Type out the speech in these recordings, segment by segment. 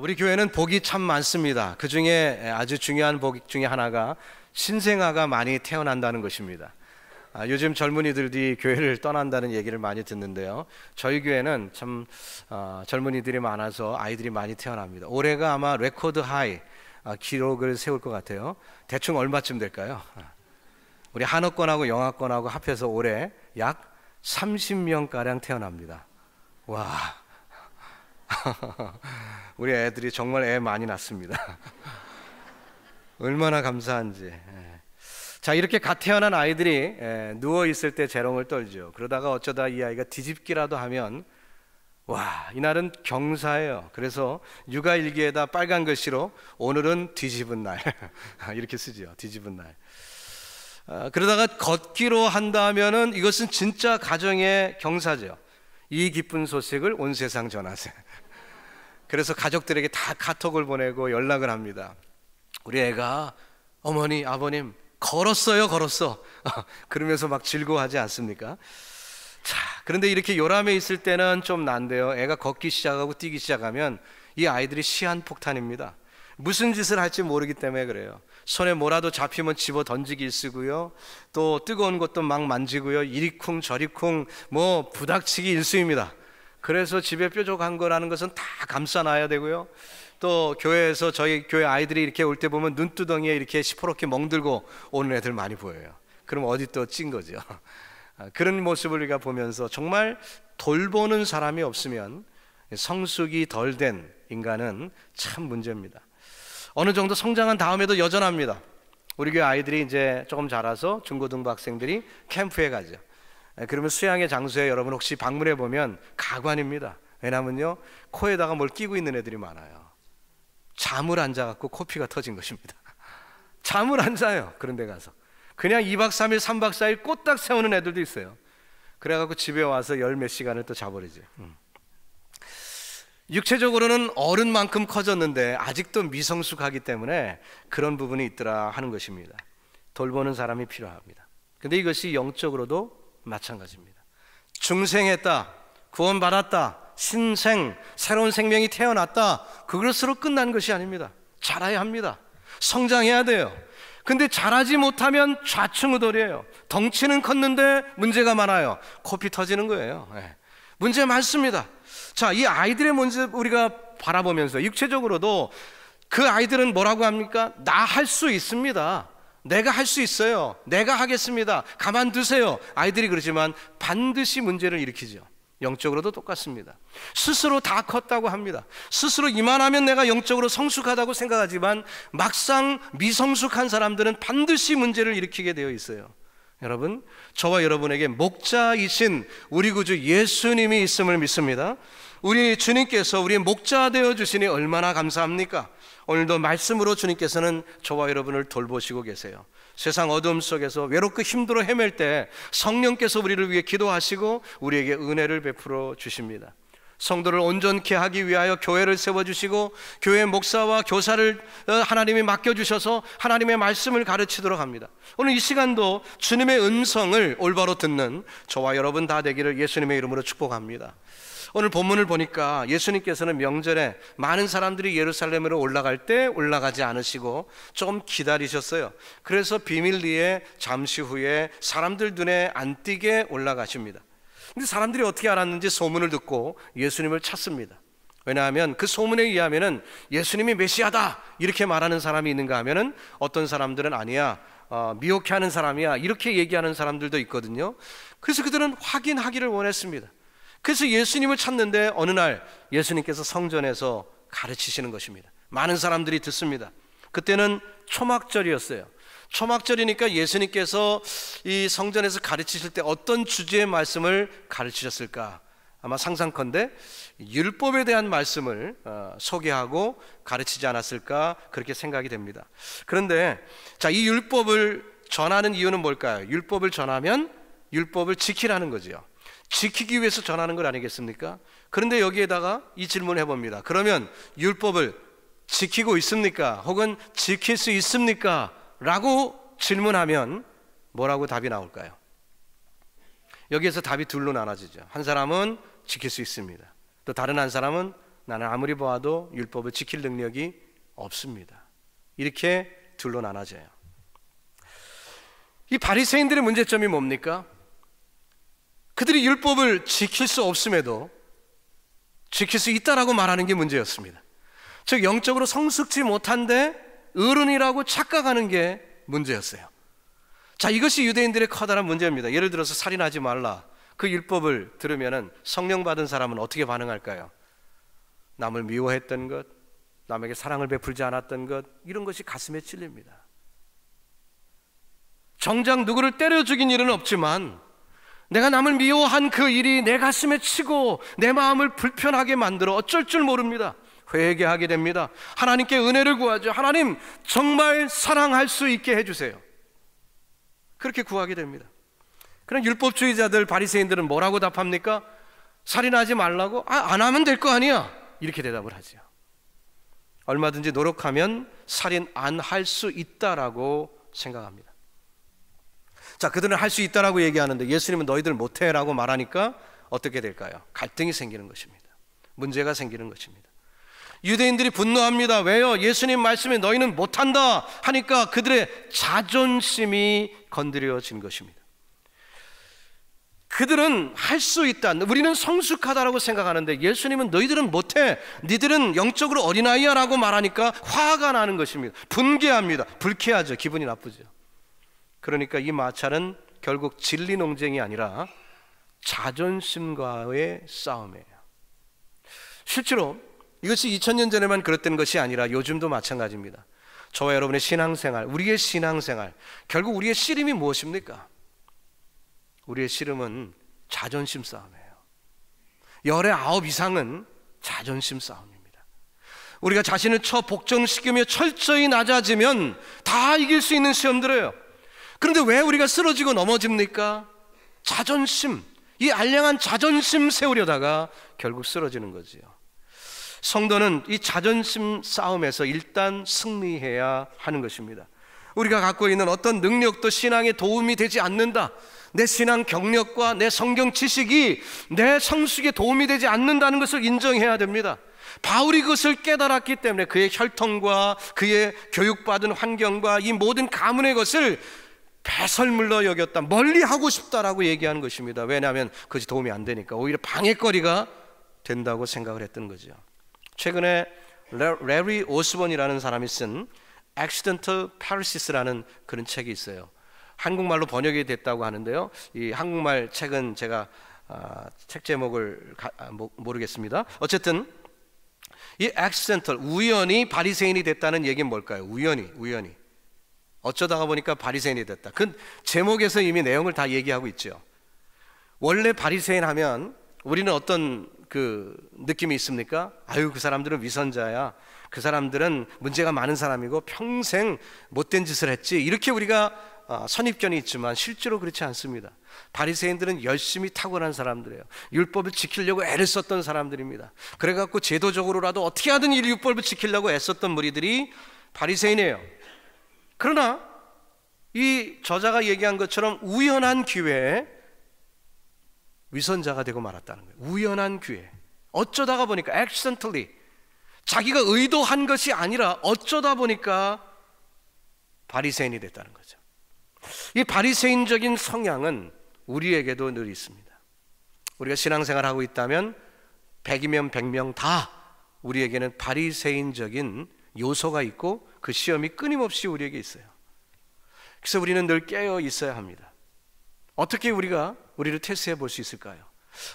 우리 교회는 복이 참 많습니다. 그 중에 아주 중요한 복 중에 하나가 신생아가 많이 태어난다는 것입니다. 요즘 젊은이들이 교회를 떠난다는 얘기를 많이 듣는데요. 저희 교회는 참 젊은이들이 많아서 아이들이 많이 태어납니다. 올해가 아마 레코드 하이 기록을 세울 것 같아요. 대충 얼마쯤 될까요? 우리 한어권하고 영어권하고 합해서 올해 약 30명가량 태어납니다. 와, 우리 애들이 정말 애 많이 낳습니다. 얼마나 감사한지. 자, 이렇게 갓 태어난 아이들이 누워있을 때 재롱을 떨죠. 그러다가 어쩌다 이 아이가 뒤집기라도 하면 와, 이날은 경사예요. 그래서 육아일기에다 빨간 글씨로 오늘은 뒤집은 날 이렇게 쓰죠. 뒤집은 날. 그러다가 걷기로 한다면은 이것은 진짜 가정의 경사죠. 이 기쁜 소식을 온 세상 전하세. 그래서 가족들에게 다 카톡을 보내고 연락을 합니다. 우리 애가 어머니 아버님 걸었어요, 걸었어. 그러면서 막 즐거워하지 않습니까? 자, 그런데 이렇게 요람에 있을 때는 좀 난데요. 애가 걷기 시작하고 뛰기 시작하면 이 아이들이 시한폭탄입니다. 무슨 짓을 할지 모르기 때문에 그래요. 손에 뭐라도 잡히면 집어 던지기 일쑤고요. 또 뜨거운 것도 막 만지고요. 이리쿵 저리쿵 뭐 부닥치기 일쑤입니다. 그래서 집에 뾰족한 거라는 것은 다 감싸놔야 되고요. 또 교회에서 저희 교회 아이들이 이렇게 올 때 보면 눈두덩이에 이렇게 시퍼렇게 멍들고 오는 애들 많이 보여요. 그럼 어디 또 찐 거죠. 그런 모습을 우리가 보면서 정말 돌보는 사람이 없으면 성숙이 덜 된 인간은 참 문제입니다. 어느 정도 성장한 다음에도 여전합니다. 우리 교회 아이들이 이제 조금 자라서 중고등부 학생들이 캠프에 가죠. 그러면 수양의 장소에 여러분 혹시 방문해 보면 가관입니다. 왜냐면요, 코에다가 뭘 끼고 있는 애들이 많아요. 잠을 안 자갖고 코피가 터진 것입니다. 잠을 안 자요. 그런 데 가서 그냥 2박 3일 3박 4일 꼬딱 세우는 애들도 있어요. 그래갖고 집에 와서 열 몇 시간을 또 자버리죠. 육체적으로는 어른만큼 커졌는데 아직도 미성숙하기 때문에 그런 부분이 있더라 하는 것입니다. 돌보는 사람이 필요합니다. 근데 이것이 영적으로도 마찬가지입니다. 중생했다, 구원받았다, 신생, 새로운 생명이 태어났다, 그것으로 끝난 것이 아닙니다. 자라야 합니다. 성장해야 돼요. 근데 자라지 못하면 좌충우돌이에요. 덩치는 컸는데 문제가 많아요. 코피 터지는 거예요. 문제 많습니다. 자, 이 아이들의 문제 우리가 바라보면서 육체적으로도 그 아이들은 뭐라고 합니까? 나 할 수 있습니다. 내가 할 수 있어요. 내가 하겠습니다. 가만두세요. 아이들이 그러지만 반드시 문제를 일으키죠. 영적으로도 똑같습니다. 스스로 다 컸다고 합니다. 스스로 이만하면 내가 영적으로 성숙하다고 생각하지만 막상 미성숙한 사람들은 반드시 문제를 일으키게 되어 있어요. 여러분, 저와 여러분에게 목자이신 우리 구주 예수님이 있음을 믿습니다. 우리 주님께서 우리의 목자 되어주시니 얼마나 감사합니까? 오늘도 말씀으로 주님께서는 저와 여러분을 돌보시고 계세요. 세상 어둠 속에서 외롭고 힘들어 헤맬 때 성령께서 우리를 위해 기도하시고 우리에게 은혜를 베풀어 주십니다. 성도를 온전케 하기 위하여 교회를 세워주시고 교회 목사와 교사를 하나님이 맡겨주셔서 하나님의 말씀을 가르치도록 합니다. 오늘 이 시간도 주님의 음성을 올바로 듣는 저와 여러분 다 되기를 예수님의 이름으로 축복합니다. 오늘 본문을 보니까 예수님께서는 명절에 많은 사람들이 예루살렘으로 올라갈 때 올라가지 않으시고 좀 기다리셨어요. 그래서 비밀리에 잠시 후에 사람들 눈에 안 띄게 올라가십니다. 근데 사람들이 어떻게 알았는지 소문을 듣고 예수님을 찾습니다. 왜냐하면 그 소문에 의하면은 예수님이 메시아다 이렇게 말하는 사람이 있는가 하면은 어떤 사람들은 아니야, 미혹해 하는 사람이야 이렇게 얘기하는 사람들도 있거든요. 그래서 그들은 확인하기를 원했습니다. 그래서 예수님을 찾는데 어느 날 예수님께서 성전에서 가르치시는 것입니다. 많은 사람들이 듣습니다. 그때는 초막절이었어요. 초막절이니까 예수님께서 이 성전에서 가르치실 때 어떤 주제의 말씀을 가르치셨을까? 아마 상상컨대 율법에 대한 말씀을 소개하고 가르치지 않았을까 그렇게 생각이 됩니다. 그런데 자, 이 율법을 전하는 이유는 뭘까요? 율법을 전하면 율법을 지키라는 거죠. 지키기 위해서 전하는 것 아니겠습니까? 그런데 여기에다가 이 질문을 해봅니다. 그러면 율법을 지키고 있습니까? 혹은 지킬 수 있습니까? 라고 질문하면 뭐라고 답이 나올까요? 여기에서 답이 둘로 나눠지죠. 한 사람은 지킬 수 있습니다. 또 다른 한 사람은 나는 아무리 보아도 율법을 지킬 능력이 없습니다. 이렇게 둘로 나눠져요. 이 바리새인들의 문제점이 뭡니까? 그들이 율법을 지킬 수 없음에도 지킬 수 있다라고 말하는 게 문제였습니다. 즉 영적으로 성숙지 못한데 어른이라고 착각하는 게 문제였어요. 자, 이것이 유대인들의 커다란 문제입니다. 예를 들어서 살인하지 말라, 그 율법을 들으면 성령 받은 사람은 어떻게 반응할까요? 남을 미워했던 것, 남에게 사랑을 베풀지 않았던 것, 이런 것이 가슴에 찔립니다. 정작 누구를 때려 죽인 일은 없지만 내가 남을 미워한 그 일이 내 가슴에 치고 내 마음을 불편하게 만들어 어쩔 줄 모릅니다. 회개하게 됩니다. 하나님께 은혜를 구하죠. 하나님, 정말 사랑할 수 있게 해주세요. 그렇게 구하게 됩니다. 그럼 율법주의자들, 바리새인들은 뭐라고 답합니까? 살인하지 말라고? 안 하면 될 거 아니야, 이렇게 대답을 하죠. 얼마든지 노력하면 살인 안 할 수 있다라고 생각합니다. 자, 그들은 할 수 있다라고 얘기하는데 예수님은 너희들 못해라고 말하니까 어떻게 될까요? 갈등이 생기는 것입니다. 문제가 생기는 것입니다. 유대인들이 분노합니다. 왜요? 예수님 말씀에 너희는 못한다 하니까 그들의 자존심이 건드려진 것입니다. 그들은 할 수 있다, 우리는 성숙하다라고 생각하는데 예수님은 너희들은 못해, 니들은 영적으로 어린아이야 라고 말하니까 화가 나는 것입니다. 분개합니다. 불쾌하죠. 기분이 나쁘죠. 그러니까 이 마찰은 결국 진리 논쟁이 아니라 자존심과의 싸움이에요. 실제로 이것이 2000년 전에만 그랬던 것이 아니라 요즘도 마찬가지입니다. 저와 여러분의 신앙생활, 우리의 신앙생활, 결국 우리의 씨름이 무엇입니까? 우리의 씨름은 자존심 싸움이에요. 열의 9 이상은 자존심 싸움입니다. 우리가 자신을 복종시키며 철저히 낮아지면 다 이길 수 있는 시험 들어요. 그런데 왜 우리가 쓰러지고 넘어집니까? 자존심, 이 알량한 자존심 세우려다가 결국 쓰러지는 거지요. 성도는 이 자존심 싸움에서 일단 승리해야 하는 것입니다. 우리가 갖고 있는 어떤 능력도 신앙에 도움이 되지 않는다, 내 신앙 경력과 내 성경 지식이 내 성숙에 도움이 되지 않는다는 것을 인정해야 됩니다. 바울이 그것을 깨달았기 때문에 그의 혈통과 그의 교육받은 환경과 이 모든 가문의 것을 배설물로 여겼다, 멀리하고 싶다라고 얘기하는 것입니다. 왜냐하면 그것이 도움이 안 되니까 오히려 방해거리가 된다고 생각을 했던 거죠. 최근에 레리 오스본이라는 사람이 쓴 Accidental Parasit라는 그런 책이 있어요. 한국말로 번역이 됐다고 하는데요, 이 한국말 책은 제가 책 제목을 모르겠습니다. 어쨌든 이 accidental, 우연히 바리새인이 됐다는 얘기는 뭘까요? 우연히 어쩌다가 보니까 바리새인이 됐다. 그 제목에서 이미 내용을 다 얘기하고 있죠. 원래 바리새인 하면 우리는 어떤 그 느낌이 있습니까? 아유, 그 사람들은 위선자야, 그 사람들은 문제가 많은 사람이고 평생 못된 짓을 했지, 이렇게 우리가 선입견이 있지만 실제로 그렇지 않습니다. 바리새인들은 열심히 탁월한 사람들이에요. 율법을 지키려고 애를 썼던 사람들입니다. 그래갖고 제도적으로라도 어떻게 하든 이 율법을 지키려고 애썼던 무리들이 바리새인이에요. 그러나 이 저자가 얘기한 것처럼 우연한 기회에 위선자가 되고 말았다는 거예요. 우연한 기회, 어쩌다가 보니까 accidentally, 자기가 의도한 것이 아니라 어쩌다 보니까 바리새인이 됐다는 거죠. 이 바리새인적인 성향은 우리에게도 늘 있습니다. 우리가 신앙생활하고 있다면 100이면 100명 다 우리에게는 바리새인적인 요소가 있고 그 시험이 끊임없이 우리에게 있어요. 그래서 우리는 늘 깨어 있어야 합니다. 어떻게 우리가 우리를 테스트해 볼 수 있을까요?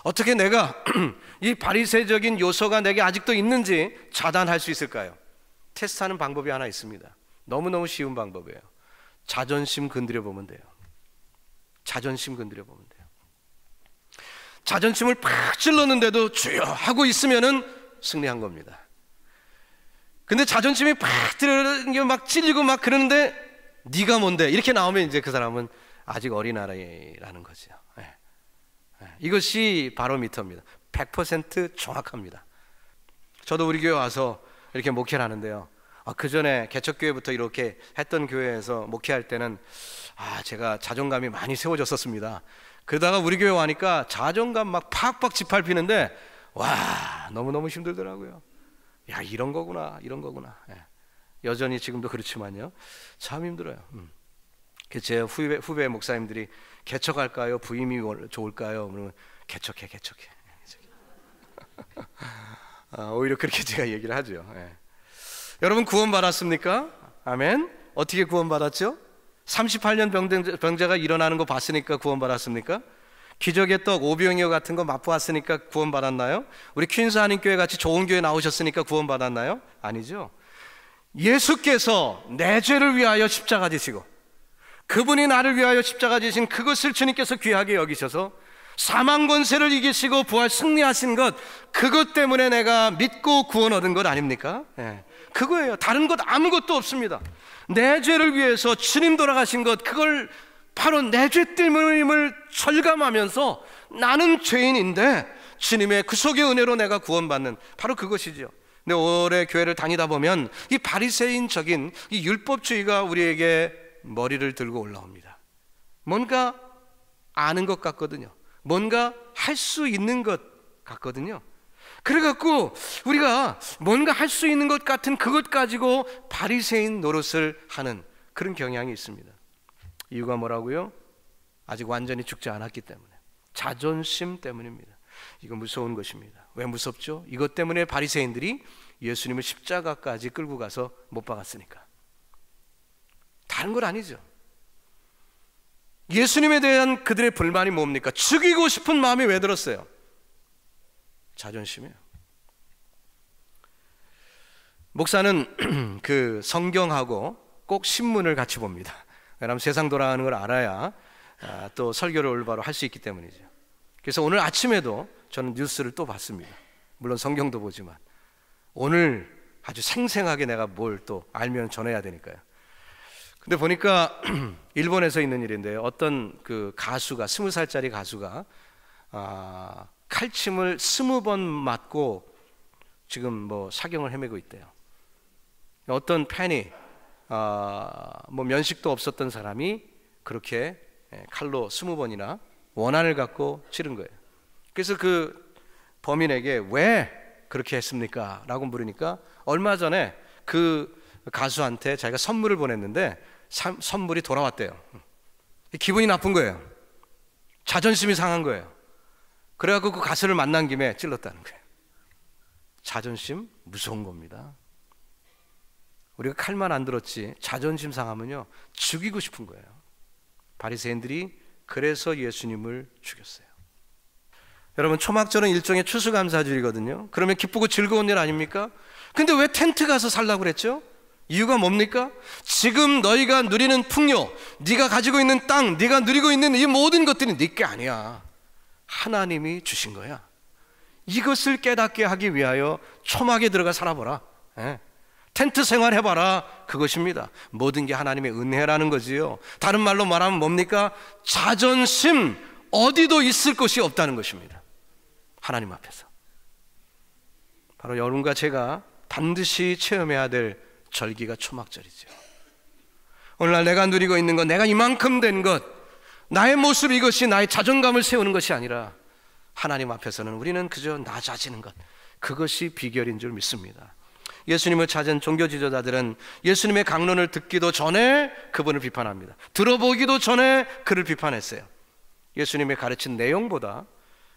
어떻게 내가 이 바리새적인 요소가 내게 아직도 있는지 차단할 수 있을까요? 테스트하는 방법이 하나 있습니다. 너무너무 쉬운 방법이에요. 자존심 건드려 보면 돼요. 자존심 건드려 보면 돼요. 자존심을 팍 찔렀는데도 주여 하고 있으면은 승리한 겁니다. 근데 자존심이 팍 들어가는 막 찔리고 막 그러는데 네가 뭔데 이렇게 나오면 이제 그 사람은 아직 어린아이라는 거죠. 이것이 바로미터입니다. 100% 정확합니다. 저도 우리 교회 와서 이렇게 목회를 하는데요, 그 전에 개척교회부터 이렇게 했던 교회에서 목회할 때는 제가 자존감이 많이 세워졌었습니다. 그러다가 우리 교회 와니까 자존감 막 팍팍 짓밟히는데 와, 너무너무 힘들더라고요. 야, 이런 거구나, 이런 거구나. 예. 여전히 지금도 그렇지만요, 참 힘들어요. 제 후배 목사님들이 개척할까요? 부임이 좋을까요? 그러면 개척해. 오히려 그렇게 제가 얘기를 하죠. 예. 여러분 구원 받았습니까? 아멘. 어떻게 구원 받았죠? 38년 병자가 일어나는 거 봤으니까 구원 받았습니까? 기적의 떡 오병이어 같은 거 맛보았으니까 구원 받았나요? 우리 퀸스 한인교회 같이 좋은 교회 나오셨으니까 구원 받았나요? 아니죠. 예수께서 내 죄를 위하여 십자가 지시고 그분이 나를 위하여 십자가 지신 그것을 주님께서 귀하게 여기셔서 사망 권세를 이기시고 부활 승리하신 것, 그것 때문에 내가 믿고 구원 얻은 것 아닙니까? 예, 그거예요. 다른 것 아무것도 없습니다. 내 죄를 위해서 주님 돌아가신 것, 그걸 바로 내 죄 때문임을 철감하면서 나는 죄인인데 주님의 구속의 은혜로 내가 구원받는, 바로 그것이죠. 근데 올해 교회를 다니다 보면 이 바리새인적인 이 율법주의가 우리에게 머리를 들고 올라옵니다. 뭔가 아는 것 같거든요. 뭔가 할 수 있는 것 같거든요. 그래갖고 우리가 뭔가 할 수 있는 것 같은 그것 가지고 바리새인 노릇을 하는 그런 경향이 있습니다. 이유가 뭐라고요? 아직 완전히 죽지 않았기 때문에, 자존심 때문입니다. 이거 무서운 것입니다. 왜 무섭죠? 이것 때문에 바리새인들이 예수님을 십자가까지 끌고 가서 못 박았으니까. 다른 건 아니죠. 예수님에 대한 그들의 불만이 뭡니까? 죽이고 싶은 마음이 왜 들었어요? 자존심이에요. 목사는 그 성경하고 꼭 신문을 같이 봅니다. 왜냐하면 세상 돌아가는 걸 알아야 또 설교를 올바로 할 수 있기 때문이죠. 그래서 오늘 아침에도 저는 뉴스를 또 봤습니다. 물론 성경도 보지만 오늘 아주 생생하게 내가 뭘 또 알면 전해야 되니까요. 근데 보니까 일본에서 있는 일인데요, 어떤 그 가수가, 20살짜리 가수가 칼침을 20번 맞고 지금 뭐 사경을 헤매고 있대요. 어떤 팬이 뭐 면식도 없었던 사람이 그렇게 칼로 20번이나 원한을 갖고 찌른 거예요. 그래서 그 범인에게 왜 그렇게 했습니까? 라고 물으니까 얼마 전에 그 가수한테 자기가 선물을 보냈는데 선물이 돌아왔대요. 기분이 나쁜 거예요. 자존심이 상한 거예요. 그래갖고 그 가수를 만난 김에 찔렀다는 거예요. 자존심 무서운 겁니다. 우리가 칼만 안 들었지 자존심 상하면요 죽이고 싶은 거예요. 바리새인들이 그래서 예수님을 죽였어요. 여러분, 초막절은 일종의 추수감사절이거든요. 그러면 기쁘고 즐거운 일 아닙니까? 근데 왜 텐트 가서 살라고 그랬죠? 이유가 뭡니까? 지금 너희가 누리는 풍요, 네가 가지고 있는 땅, 네가 누리고 있는 이 모든 것들이 네 게 아니야. 하나님이 주신 거야. 이것을 깨닫게 하기 위하여 초막에 들어가 살아보라. 텐트 생활 해봐라. 그것입니다. 모든 게 하나님의 은혜라는 거지요. 다른 말로 말하면 뭡니까? 자존심 어디도 있을 곳이 없다는 것입니다. 하나님 앞에서. 바로 여러분과 제가 반드시 체험해야 될 절기가 초막절이죠. 오늘날 내가 누리고 있는 것, 내가 이만큼 된 것, 나의 모습, 이것이 나의 자존감을 세우는 것이 아니라 하나님 앞에서는 우리는 그저 낮아지는 것, 그것이 비결인 줄 믿습니다. 예수님을 찾은 종교 지도자들은 예수님의 강론을 듣기도 전에 그분을 비판합니다. 들어보기도 전에 그를 비판했어요. 예수님의 가르친 내용보다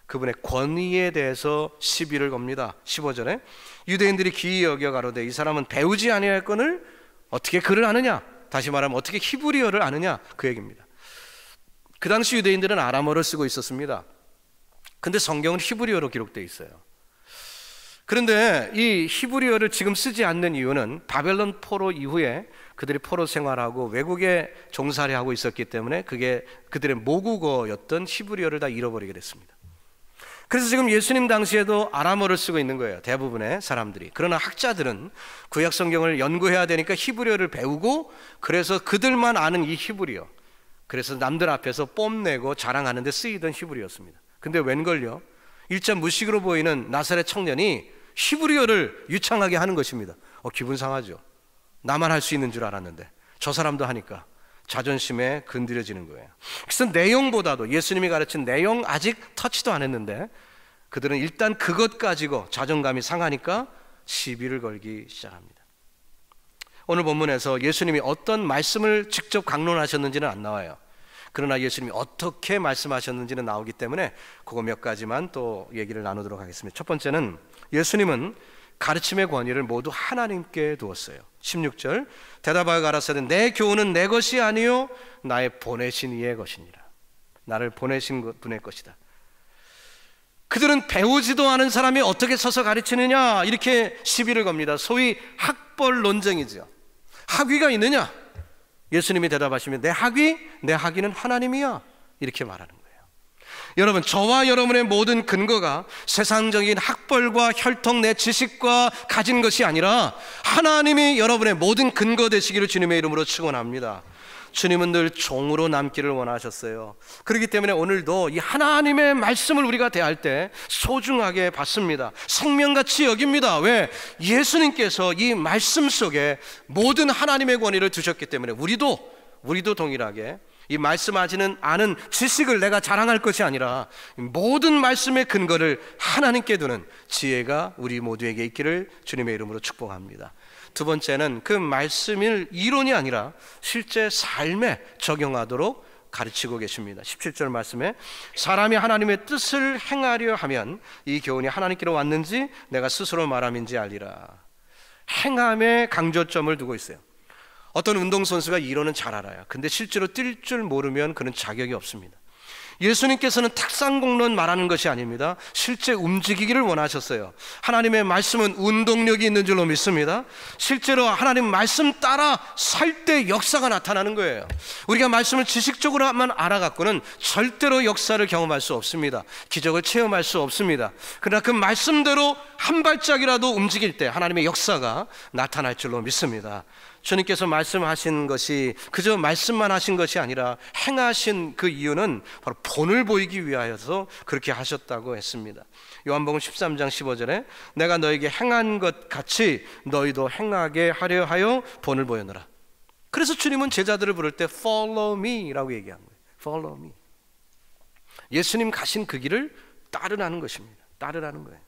그분의 권위에 대해서 시비를 겁니다. 15절에 유대인들이 기이 여겨 가로되 이 사람은 배우지 아니할거늘 어떻게 글을 아느냐, 다시 말하면 어떻게 히브리어를 아느냐, 그 얘기입니다. 그 당시 유대인들은 아람어를 쓰고 있었습니다. 근데 성경은 히브리어로 기록되어 있어요. 그런데 이 히브리어를 지금 쓰지 않는 이유는 바벨론 포로 이후에 그들이 포로 생활하고 외국에 종살이 하고 있었기 때문에 그게 그들의 모국어였던 히브리어를 다 잃어버리게 됐습니다. 그래서 지금 예수님 당시에도 아람어를 쓰고 있는 거예요, 대부분의 사람들이. 그러나 학자들은 구약 성경을 연구해야 되니까 히브리어를 배우고, 그래서 그들만 아는 이 히브리어, 그래서 남들 앞에서 뽐내고 자랑하는 데 쓰이던 히브리어였습니다. 근데 웬걸요, 일자 무식으로 보이는 나사렛 청년이 히브리어를 유창하게 하는 것입니다. 기분 상하죠. 나만 할 수 있는 줄 알았는데 저 사람도 하니까 자존심에 건드려지는 거예요. 그래서 내용보다도, 예수님이 가르친 내용 아직 터치도 안 했는데 그들은 일단 그것 가지고 자존감이 상하니까 시비를 걸기 시작합니다. 오늘 본문에서 예수님이 어떤 말씀을 직접 강론하셨는지는 안 나와요. 그러나 예수님이 어떻게 말씀하셨는지는 나오기 때문에 그거 몇 가지만 또 얘기를 나누도록 하겠습니다. 첫 번째는 예수님은 가르침의 권위를 모두 하나님께 두었어요. 16절, 대답하여 가라사대 내 교훈은 내 것이 아니요 나의 보내신 이의 것이니라. 나를 보내신 분의 것이다. 그들은 배우지도 않은 사람이 어떻게 서서 가르치느냐 이렇게 시비를 겁니다. 소위 학벌 논쟁이죠. 학위가 있느냐? 예수님이 대답하시면 내 학위는 하나님이야 이렇게 말하는 거예요. 여러분, 저와 여러분의 모든 근거가 세상적인 학벌과 혈통 내 지식과 가진 것이 아니라 하나님이 여러분의 모든 근거 되시기를 주님의 이름으로 축원합니다. 주님은 늘 종으로 남기를 원하셨어요. 그렇기 때문에 오늘도 이 하나님의 말씀을 우리가 대할 때 소중하게 받습니다. 생명같이 여깁니다. 왜? 예수님께서 이 말씀 속에 모든 하나님의 권위를 두셨기 때문에 우리도 동일하게 이 말씀하시는 아는 지식을 내가 자랑할 것이 아니라 모든 말씀의 근거를 하나님께 두는 지혜가 우리 모두에게 있기를 주님의 이름으로 축복합니다. 두 번째는 그 말씀을 이론이 아니라 실제 삶에 적용하도록 가르치고 계십니다. 17절 말씀에 사람이 하나님의 뜻을 행하려 하면 이 교훈이 하나님께로 왔는지 내가 스스로 말함인지 알리라. 행함에 강조점을 두고 있어요. 어떤 운동선수가 이론은 잘 알아요. 근데 실제로 뛸 줄 모르면 그는 자격이 없습니다. 예수님께서는 탁상공론 말하는 것이 아닙니다. 실제 움직이기를 원하셨어요. 하나님의 말씀은 운동력이 있는 줄로 믿습니다. 실제로 하나님 말씀 따라 살 때 역사가 나타나는 거예요. 우리가 말씀을 지식적으로만 알아갖고는 절대로 역사를 경험할 수 없습니다. 기적을 체험할 수 없습니다. 그러나 그 말씀대로 한 발짝이라도 움직일 때 하나님의 역사가 나타날 줄로 믿습니다. 주님께서 말씀하신 것이 그저 말씀만 하신 것이 아니라 행하신 그 이유는 바로 본을 보이기 위하여서 그렇게 하셨다고 했습니다. 요한복음 13장 15절에 내가 너에게 행한 것 같이 너희도 행하게 하려 하여 본을 보여노라. 그래서 주님은 제자들을 부를 때 Follow me 라고 얘기한 거예요. Follow me. 예수님 가신 그 길을 따르라는 것입니다. 따르라는 거예요.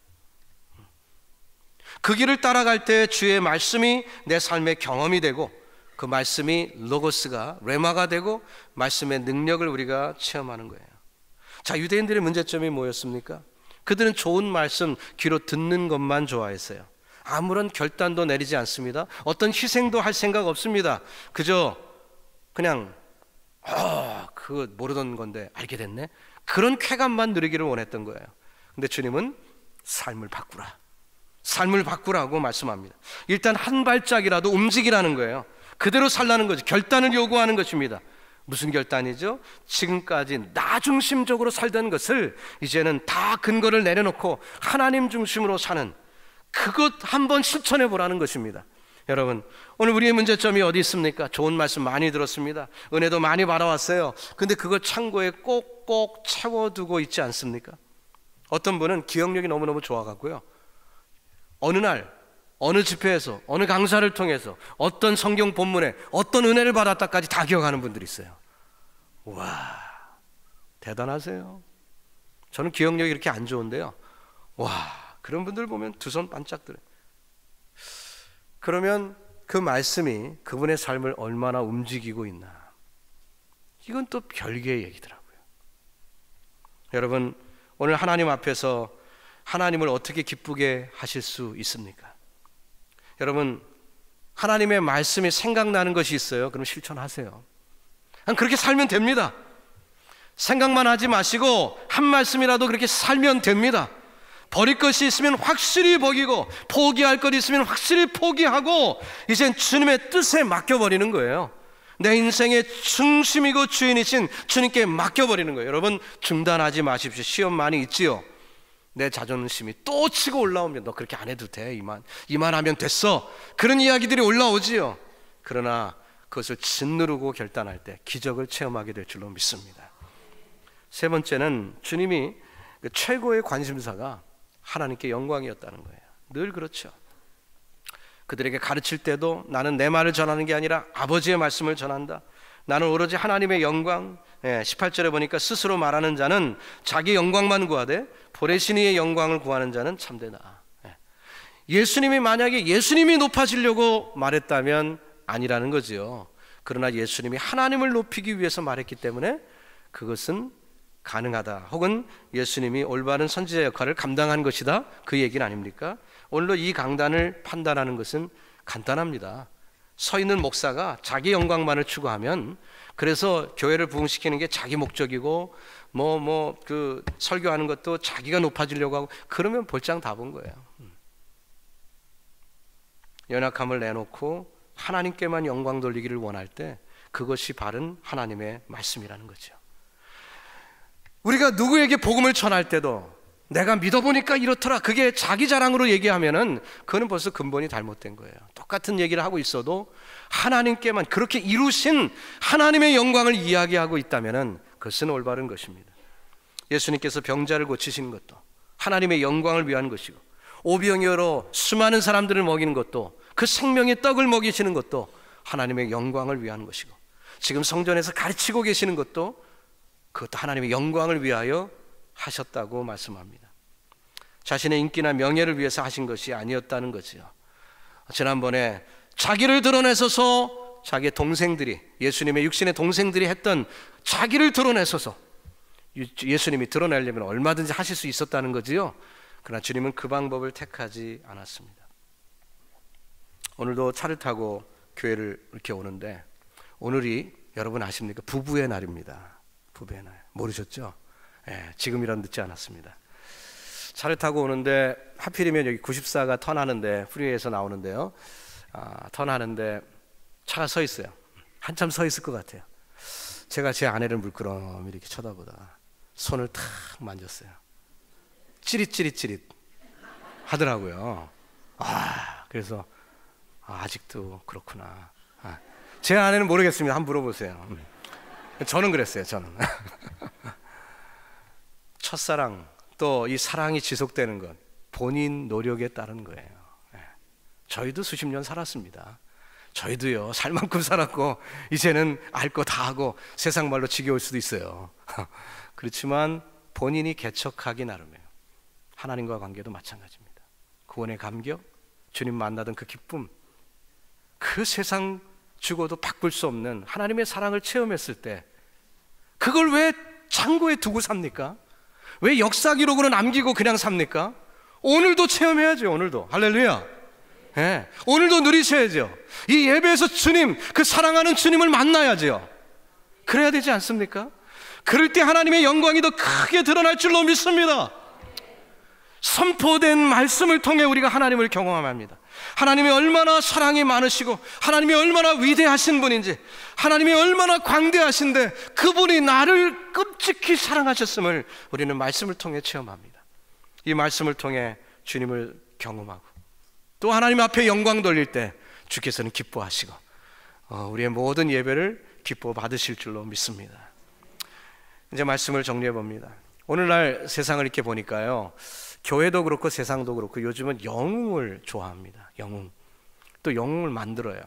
그 길을 따라갈 때 주의 말씀이 내 삶의 경험이 되고 그 말씀이 로고스가 레마가 되고 말씀의 능력을 우리가 체험하는 거예요. 자, 유대인들의 문제점이 뭐였습니까? 그들은 좋은 말씀 귀로 듣는 것만 좋아했어요. 아무런 결단도 내리지 않습니다. 어떤 희생도 할 생각 없습니다. 그저 그냥 그거 모르던 건데 알게 됐네, 그런 쾌감만 누리기를 원했던 거예요. 근데 주님은 삶을 바꾸라고 말씀합니다. 일단 한 발짝이라도 움직이라는 거예요. 그대로 살라는 거죠. 결단을 요구하는 것입니다. 무슨 결단이죠? 지금까지 나 중심적으로 살던 것을 이제는 다 근거를 내려놓고 하나님 중심으로 사는 그것 한번 실천해 보라는 것입니다. 여러분, 오늘 우리의 문제점이 어디 있습니까? 좋은 말씀 많이 들었습니다. 은혜도 많이 받아왔어요. 근데 그걸 창고에 꼭꼭 채워두고 있지 않습니까? 어떤 분은 기억력이 너무너무 좋아가고요, 어느 날 어느 집회에서 어느 강사를 통해서 어떤 성경 본문에 어떤 은혜를 받았다까지 다 기억하는 분들이 있어요. 와, 대단하세요. 저는 기억력이 이렇게 안 좋은데요, 와, 그런 분들 보면 두 손 반짝 들어요. 그러면 그 말씀이 그분의 삶을 얼마나 움직이고 있나, 이건 또 별개의 얘기더라고요. 여러분, 오늘 하나님 앞에서 하나님을 어떻게 기쁘게 하실 수 있습니까? 여러분, 하나님의 말씀이 생각나는 것이 있어요. 그럼 실천하세요. 그렇게 살면 됩니다. 생각만 하지 마시고 한 말씀이라도 그렇게 살면 됩니다. 버릴 것이 있으면 확실히 버리고 포기할 것이 있으면 확실히 포기하고 이젠 주님의 뜻에 맡겨버리는 거예요. 내 인생의 중심이고 주인이신 주님께 맡겨버리는 거예요. 여러분, 중단하지 마십시오. 시험 많이 있지요. 내 자존심이 또 치고 올라오면 너 그렇게 안 해도 돼, 이만하면 됐어, 그런 이야기들이 올라오지요. 그러나 그것을 짓누르고 결단할 때 기적을 체험하게 될 줄로 믿습니다. 세 번째는 주님이 최고의 관심사가 하나님께 영광이었다는 거예요. 늘 그렇죠. 그들에게 가르칠 때도 나는 내 말을 전하는 게 아니라 아버지의 말씀을 전한다. 나는 오로지 하나님의 영광, 18절에 보니까 스스로 말하는 자는 자기 영광만 구하되 보내신 이의 영광을 구하는 자는 참되다. 예수님이 만약에 예수님이 높아지려고 말했다면 아니라는 거지요. 그러나 예수님이 하나님을 높이기 위해서 말했기 때문에 그것은 가능하다. 혹은 예수님이 올바른 선지자 역할을 감당한 것이다. 그 얘기는 아닙니까? 오늘도 이 강단을 판단하는 것은 간단합니다. 서 있는 목사가 자기 영광만을 추구하면, 그래서 교회를 부흥시키는 게 자기 목적이고 그 설교하는 것도 자기가 높아지려고 하고, 그러면 볼장 다 본 거예요. 연약함을 내놓고 하나님께만 영광 돌리기를 원할 때 그것이 바른 하나님의 말씀이라는 거죠. 우리가 누구에게 복음을 전할 때도 내가 믿어보니까 이렇더라, 그게 자기 자랑으로 얘기하면은 그거는 벌써 근본이 잘못된 거예요. 똑같은 얘기를 하고 있어도 하나님께만, 그렇게 이루신 하나님의 영광을 이야기하고 있다면은 그것은 올바른 것입니다. 예수님께서 병자를 고치시는 것도 하나님의 영광을 위한 것이고, 오병이어로 수많은 사람들을 먹이는 것도, 그 생명의 떡을 먹이시는 것도 하나님의 영광을 위한 것이고, 지금 성전에서 가르치고 계시는 것도 그것도 하나님의 영광을 위하여 하셨다고 말씀합니다. 자신의 인기나 명예를 위해서 하신 것이 아니었다는 거지요. 지난번에 자기를 드러내서서 자기의 동생들이, 예수님의 육신의 동생들이 했던 자기를 드러내서서 예수님이 드러내려면 얼마든지 하실 수 있었다는 거지요. 그러나 주님은 그 방법을 택하지 않았습니다. 오늘도 차를 타고 교회를 이렇게 오는데, 오늘이 여러분 아십니까? 부부의 날입니다. 부부의 날. 모르셨죠? 지금이란 늦지 않았습니다. 차를 타고 오는데 하필이면 여기 94가 턴하는데, 프리웨이에서 나오는데요, 턴하는데 차가 서 있어요. 한참 서 있을 것 같아요. 제가 제 아내를 물끄러미 이렇게 쳐다보다가 손을 탁 만졌어요. 찌릿찌릿찌릿 하더라고요. 그래서 아직도 그렇구나. 제 아내는 모르겠습니다. 한번 물어보세요. 저는 그랬어요. 저는 첫사랑, 또 이 사랑이 지속되는 건 본인 노력에 따른 거예요. 저희도 수십 년 살았습니다. 저희도요, 살 만큼 살았고 이제는 알 거 다 하고 세상 말로 지겨울 수도 있어요. 그렇지만 본인이 개척하기 나름이에요. 하나님과 관계도 마찬가지입니다. 구원의 감격, 주님 만나던 그 기쁨, 그 세상 주고도 바꿀 수 없는 하나님의 사랑을 체험했을 때 그걸 왜 창고에 두고 삽니까? 왜 역사 기록으로 남기고 그냥 삽니까? 오늘도 체험해야죠. 오늘도. 할렐루야. 오늘도 누리셔야죠. 이 예배에서 주님, 그 사랑하는 주님을 만나야죠. 그래야 되지 않습니까? 그럴 때 하나님의 영광이 더 크게 드러날 줄로 믿습니다. 선포된 말씀을 통해 우리가 하나님을 경험합니다. 하나님이 얼마나 사랑이 많으시고 하나님이 얼마나 위대하신 분인지, 하나님이 얼마나 광대하신데 그분이 나를 끔찍히 사랑하셨음을 우리는 말씀을 통해 체험합니다. 이 말씀을 통해 주님을 경험하고, 또 하나님 앞에 영광 돌릴 때 주께서는 기뻐하시고 우리의 모든 예배를 기뻐 받으실 줄로 믿습니다. 이제 말씀을 정리해 봅니다. 오늘날 세상을 이렇게 보니까요, 교회도 그렇고 세상도 그렇고 요즘은 영웅을 좋아합니다. 영웅. 또 영웅을 만들어요.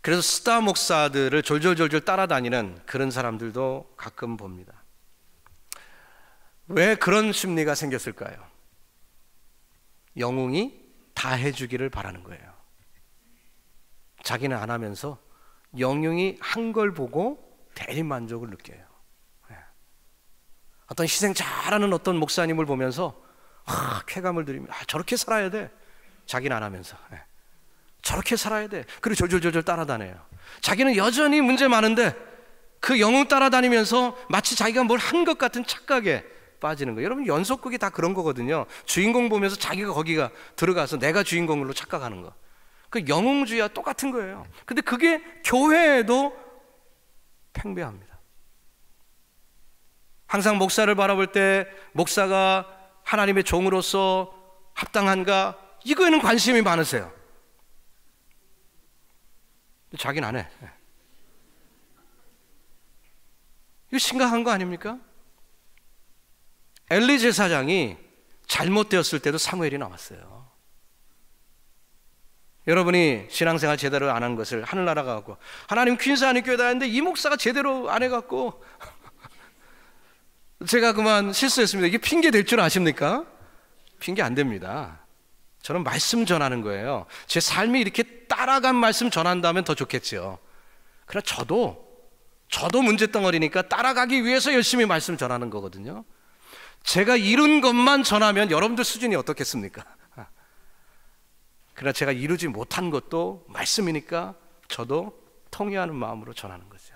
그래서 스타 목사들을 졸졸졸졸 따라다니는 그런 사람들도 가끔 봅니다. 왜 그런 심리가 생겼을까요? 영웅이 다 해주기를 바라는 거예요. 자기는 안 하면서 영웅이 한 걸 보고 대리만족을 느껴요. 어떤 희생 잘하는 어떤 목사님을 보면서 쾌감을 들이며 저렇게 살아야 돼. 자기는 안 하면서 저렇게 살아야 돼. 그리고 졸졸졸졸 따라다녀요. 자기는 여전히 문제 많은데 그 영웅 따라다니면서 마치 자기가 뭘 한 것 같은 착각에 빠지는 거예요. 여러분, 연속극이 다 그런 거거든요. 주인공 보면서 자기가 거기가 들어가서 내가 주인공으로 착각하는 거. 그 영웅주의와 똑같은 거예요. 근데 그게 교회에도 팽배합니다. 항상 목사를 바라볼 때 목사가 하나님의 종으로서 합당한가, 이거에는 관심이 많으세요. 자기는 안 해. 이거 심각한 거 아닙니까? 엘리 제사장이 잘못되었을 때도 사무엘이 나왔어요. 여러분이 신앙생활 제대로 안 한 것을 하늘나라 가고 하나님 퀸스 한인교회 다녔는데 이 목사가 제대로 안 해갖고 제가 그만 실수했습니다. 이게 핑계 될 줄 아십니까? 핑계 안 됩니다. 저는 말씀 전하는 거예요. 제 삶이 이렇게 따라간 말씀 전한다면 더 좋겠죠. 그러나 저도 문제덩어리니까 따라가기 위해서 열심히 말씀 전하는 거거든요. 제가 이룬 것만 전하면 여러분들 수준이 어떻겠습니까? 그러나 제가 이루지 못한 것도 말씀이니까 저도 통회하는 마음으로 전하는 거죠.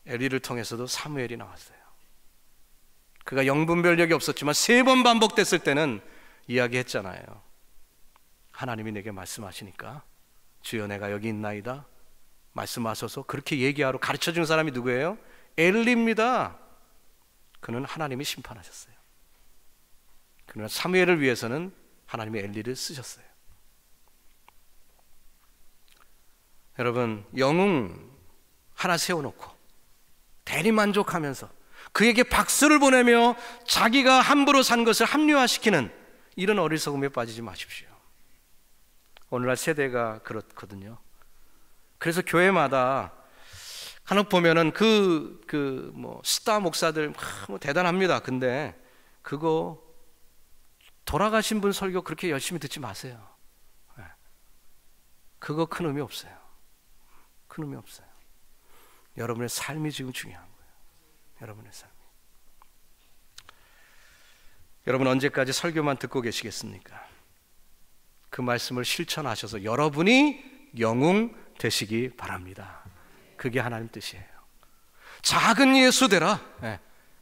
엘리를 통해서도 사무엘이 나왔어요. 그가 영분별력이 없었지만 3번 반복됐을 때는 이야기했잖아요. 하나님이 내게 말씀하시니까 주여 내가 여기 있나이다 말씀하셔서 그렇게 얘기하러 가르쳐준 사람이 누구예요? 엘리입니다. 그는 하나님이 심판하셨어요. 그러나 사무엘을 위해서는 하나님이 엘리를 쓰셨어요. 여러분, 영웅 하나 세워놓고 대리만족하면서 그에게 박수를 보내며 자기가 함부로 산 것을 합리화시키는 이런 어리석음에 빠지지 마십시오. 오늘날 세대가 그렇거든요. 그래서 교회마다 간혹 보면은 스타 목사들 뭐 대단합니다. 근데 그거 돌아가신 분 설교 그렇게 열심히 듣지 마세요. 그거 큰 의미 없어요. 큰 의미 없어요. 여러분의 삶이 지금 중요한 거예요. 여러분의 삶이. 여러분 언제까지 설교만 듣고 계시겠습니까? 그 말씀을 실천하셔서 여러분이 영웅 되시기 바랍니다. 그게 하나님 뜻이에요. 작은 예수 되라.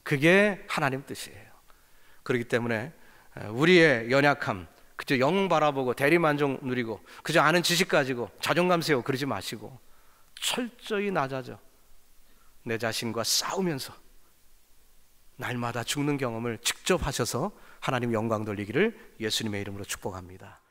그게 하나님 뜻이에요. 그렇기 때문에 우리의 연약함, 그저 영웅 바라보고 대리만족 누리고 그저 아는 지식 가지고 자존감 세우고 그러지 마시고 철저히 낮아져 내 자신과 싸우면서 날마다 죽는 경험을 직접 하셔서 하나님 영광 돌리기를 예수님의 이름으로 축복합니다.